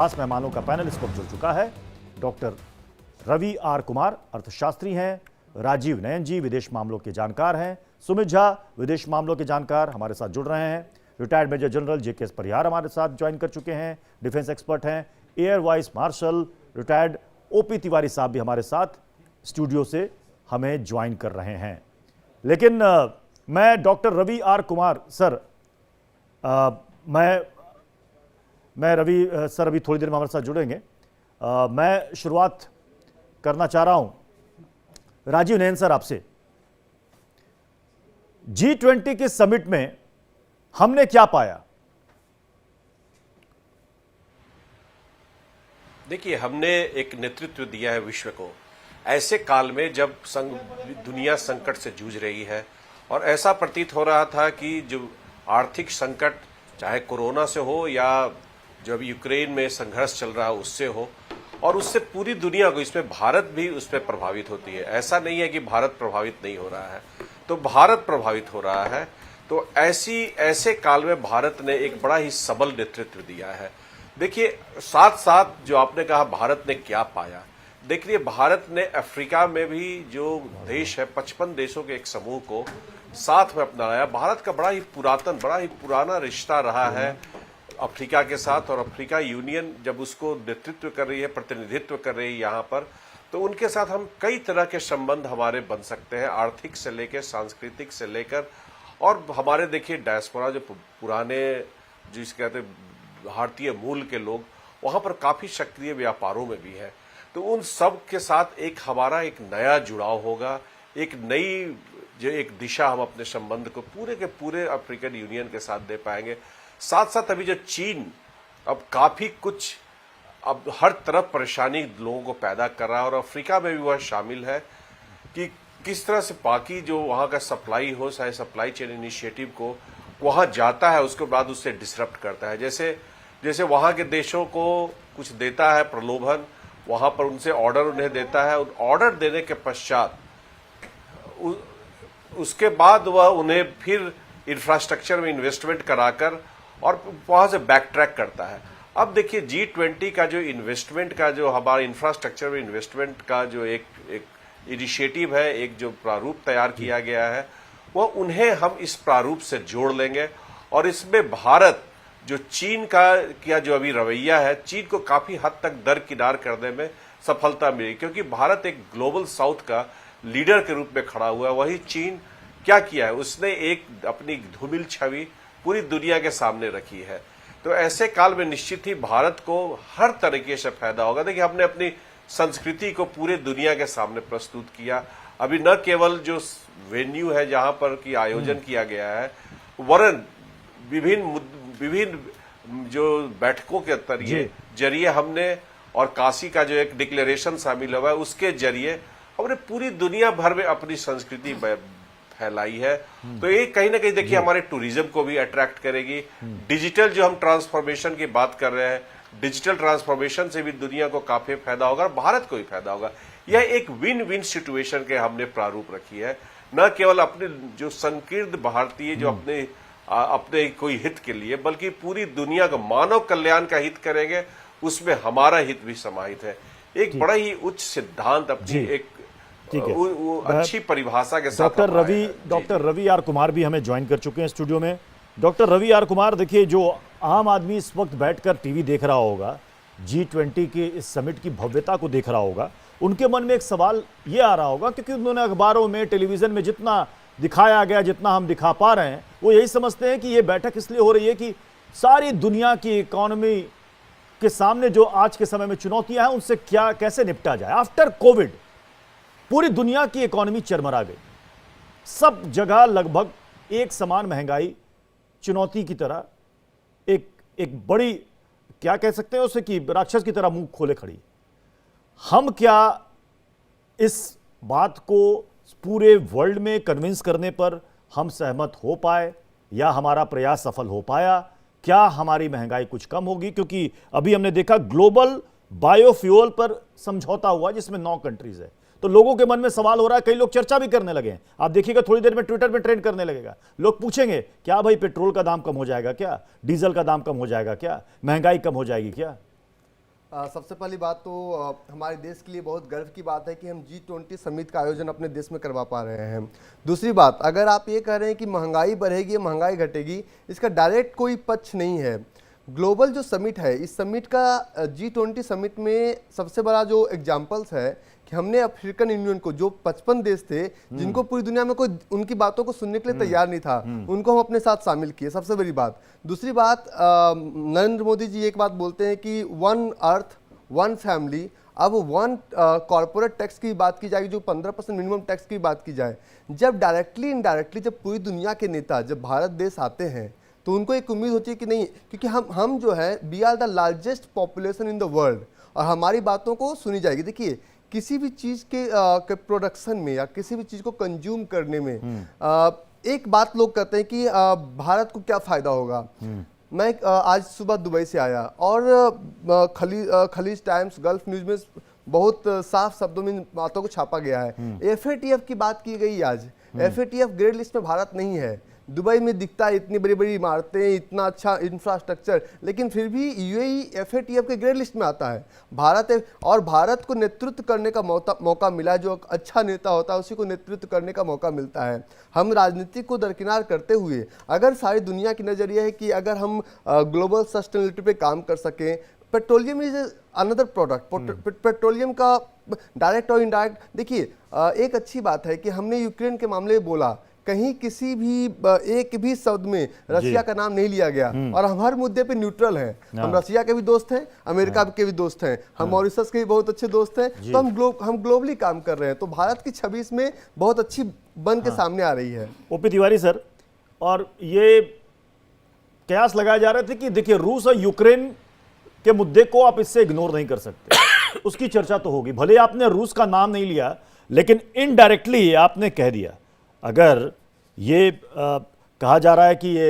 खास मेहमानों का पैनल इस वक्त जुड़ चुका है। डॉक्टर रवि आर कुमार अर्थशास्त्री हैं, राजीव नयन जी विदेश मामलों के जानकार हैं, सुमित झा विदेश मामलों के जानकार हमारे साथ जुड़ रहे हैं, रिटायर्ड मेजर जनरल जेके परिहार हमारे साथ ज्वाइन कर चुके हैं, डिफेंस एक्सपर्ट हैं, air vice marshal retired OP Tiwari साहब भी हमारे साथ स्टूडियो से हमें ज्वाइन कर रहे हैं। लेकिन मैं doctor Ravi R Kumar sir, मैं रवि सर अभी थोड़ी देर में हमारे साथ जुड़ेंगे। मैं शुरुआत करना चाह रहा हूं राजीव नयन सर आपसे। G20 के समिट में हमने क्या पाया? देखिए, हमने एक नेतृत्व दिया है विश्व को ऐसे काल में जब दुनिया संकट से जूझ रही है, और ऐसा प्रतीत हो रहा था कि जो आर्थिक संकट चाहे कोरोना से हो या जो अभी यूक्रेन में संघर्ष चल रहा है उससे हो, और उससे पूरी दुनिया को, इसमें भारत भी उस पर प्रभावित होती है। ऐसा नहीं है कि भारत प्रभावित नहीं हो रहा है, तो भारत प्रभावित हो रहा है। तो ऐसे काल में भारत ने एक बड़ा ही सबल नेतृत्व दिया है। देखिए, साथ साथ जो आपने कहा भारत ने क्या पाया, देखिए भारत ने अफ्रीका में भी जो देश है 55 देशों के एक समूह को साथ में अपनाया। भारत का बड़ा ही पुराना रिश्ता रहा है अफ्रीका के साथ, और अफ्रीका यूनियन जब उसको नेतृत्व कर रही है, प्रतिनिधित्व कर रही है यहाँ पर, तो उनके साथ हम कई तरह के संबंध हमारे बन सकते हैं, आर्थिक से लेकर सांस्कृतिक से लेकर। और हमारे देखिए डायस्पोरा जो पुराने जिसे कहते भारतीय मूल के लोग वहां पर काफी सक्रिय व्यापारों में भी है, तो उन सब के साथ एक हमारा एक नया जुड़ाव होगा, एक नई जो एक दिशा हम अपने संबंध को पूरे के पूरे अफ्रीकन यूनियन के साथ दे पाएंगे। साथ साथ अभी जो चीन अब काफी कुछ अब हर तरफ परेशानी लोगों को पैदा कर रहा है, और अफ्रीका में भी वह शामिल है कि किस तरह से बाकी जो वहां का सप्लाई हो, चाहे सप्लाई चेन इनिशिएटिव को वहां जाता है, उसके बाद उससे डिसरप्ट करता है। जैसे वहां के देशों को कुछ देता है प्रलोभन, वहां पर उनसे ऑर्डर उन्हें देता है, ऑर्डर देने के पश्चात उसके बाद वह उन्हें फिर इंफ्रास्ट्रक्चर में इन्वेस्टमेंट कराकर और वहां से बैक ट्रैक करता है। अब देखिए G20 का जो इन्वेस्टमेंट का जो हमारे इंफ्रास्ट्रक्चर में इन्वेस्टमेंट का जो एक इनिशिएटिव है, एक जो प्रारूप तैयार किया गया है, वह उन्हें हम इस प्रारूप से जोड़ लेंगे। और इसमें भारत जो चीन का जो अभी रवैया है, चीन को काफी हद तक दरकिनार करने में सफलता मिली, क्योंकि भारत एक ग्लोबल साउथ का लीडर के रूप में खड़ा हुआ है। वही चीन क्या किया है, उसने एक अपनी धूमिल छवि पूरी दुनिया के सामने रखी है। तो ऐसे काल में निश्चित ही भारत को हर तरीके से फायदा होगा। देखिए, हमने अपनी संस्कृति को पूरे दुनिया के सामने प्रस्तुत किया। अभी न केवल जो वेन्यू है जहां पर की आयोजन किया गया है, वरन विभिन्न जो बैठकों के जरिए हमने, और काशी का जो एक डिक्लेरेशन शामिल हुआ है उसके जरिए हमने पूरी दुनिया भर में अपनी संस्कृति फैलाई है। तो ये कहीं ना कहीं देखिए हमारे टूरिज्म को भी अट्रैक्ट करेगी। डिजिटल जो हम ट्रांसफॉर्मेशन की बात कर रहे हैं, डिजिटल ट्रांसफॉर्मेशन से भी दुनिया को काफी फायदा होगा और भारत को भी फायदा होगा। यह एक विन विन सिचुएशन के हमने प्रारूप रखी है, न केवल अपने जो संकीर्ण भारतीय जो अपने कोई हित के लिए, बल्कि पूरी दुनिया का मानव कल्याण का हित करेंगे, उसमें हमारा हित भी समाहित है। एक बड़ा ही उच्च सिद्धांत अपनी एक अच्छी परिभाषा के साथ डॉक्टर रवि आर कुमार भी हमें ज्वाइन कर चुके हैं स्टूडियो में। डॉक्टर रवि आर कुमार, देखिए जो आम आदमी इस वक्त बैठकर टीवी देख रहा होगा, G20 के इस समिट की भव्यता को देख रहा होगा, उनके मन में एक सवाल ये आ रहा होगा, क्योंकि उन्होंने अखबारों में टेलीविजन में जितना दिखाया गया, जितना हम दिखा पा रहे हैं, वो यही समझते हैं कि ये बैठक इसलिए हो रही है कि सारी दुनिया की इकोनॉमी के सामने जो आज के समय में चुनौतियां हैं उनसे कैसे निपटा जाए। आफ्टर कोविड पूरी दुनिया की इकोनॉमी चरमरा गई, सब जगह लगभग एक समान महंगाई चुनौती की तरह एक बड़ी, क्या कह सकते हैं उसे, कि राक्षस की तरह मुंह खोले खड़ी। हम क्या इस बात को पूरे वर्ल्ड में कन्विंस करने पर हम सहमत हो पाए, या हमारा प्रयास सफल हो पाया? क्या हमारी महंगाई कुछ कम होगी? क्योंकि अभी हमने देखा ग्लोबल बायोफ्यूल पर समझौता हुआ जिसमें 9 कंट्रीज है, तो लोगों के मन में सवाल हो रहा है, कई लोग चर्चा भी करने लगे हैं। आप देखिएगा थोड़ी देर में ट्विटर में ट्रेंड करने लगेगा, लोग पूछेंगे क्या भाई पेट्रोल का दाम कम हो जाएगा क्या, डीजल का दाम कम हो जाएगा क्या, महंगाई कम हो जाएगी क्या? सबसे पहली बात तो हमारे देश के लिए बहुत गर्व की बात है कि हम G20 समिट का आयोजन अपने देश में करवा पा रहे हैं। दूसरी बात, अगर आप ये कह रहे हैं कि महंगाई बढ़ेगी या महंगाई घटेगी, इसका डायरेक्ट कोई पक्ष नहीं है। ग्लोबल जो समिट है, इस समिट का G20 समिट में सबसे बड़ा जो एग्जाम्पल्स है कि हमने अफ्रीकन यूनियन को, जो 55 देश थे जिनको पूरी दुनिया में कोई उनकी बातों को सुनने के लिए तैयार नहीं था, उनको हम अपने साथ शामिल किए, सबसे बड़ी बात। दूसरी बात, नरेंद्र मोदी जी एक बात बोलते हैं कि वन अर्थ वन फैमिली, अब वन कॉर्पोरेट टैक्स की बात की जाएगी, जो 15% मिनिमम टैक्स की बात की जाए। जब डायरेक्टली इनडायरेक्टली जब पूरी दुनिया के नेता जब भारत देश आते हैं तो उनको एक उम्मीद होती है कि नहीं, क्योंकि हम जो है we are the largest population in the world और हमारी बातों को सुनी जाएगी। देखिए, किसी भी चीज़ के प्रोडक्शन में या किसी भी चीज़ को कंज्यूम करने में एक बात लोग कहते हैं कि भारत को क्या फ़ायदा होगा। मैं आज सुबह दुबई से आया और खलीज टाइम्स, गल्फ न्यूज़ में बहुत साफ शब्दों में इन बातों को छापा गया है। FATF की बात की गई आज। FATF ग्रेड लिस्ट में भारत नहीं है। दुबई में दिखता है इतनी बड़ी बड़ी इमारतें, इतना अच्छा इंफ्रास्ट्रक्चर, लेकिन फिर भी UAE FATF के ग्रेड लिस्ट में आता है। और भारत को नेतृत्व करने का मौका मिला है। जो अच्छा नेता होता है उसी को नेतृत्व करने का मौका मिलता है। हम राजनीति को दरकिनार करते हुए अगर सारी दुनिया की नज़रिया है कि अगर हम ग्लोबल सस्टेनेबिलिटी पे काम कर सकें, petroleum is another product, petroleum का डायरेक्ट और इनडायरेक्ट। देखिए, एक अच्छी बात है कि हमने यूक्रेन के मामले में बोला, कहीं किसी भी एक भी शब्द में रशिया का नाम नहीं लिया गया और हम हर मुद्दे पे न्यूट्रल हैं। हम रशिया के भी दोस्त हैं, अमेरिका के भी दोस्त हैं, हम मॉरिशस के भी बहुत अच्छे दोस्त हैं। तो हम ग्लोबली काम कर रहे हैं। तो भारत की छवि इसमें बहुत अच्छी बन के सामने आ रही है। ओपी तिवारी सर, और ये कयास लगाए जा रहे थे कि देखिए, रूस और यूक्रेन के मुद्दे को आप इससे इग्नोर नहीं कर सकते। उसकी चर्चा तो होगी, भले आपने रूस का नाम नहीं लिया, लेकिन इनडायरेक्टली आपने कह दिया। अगर ये कहा जा रहा है कि ये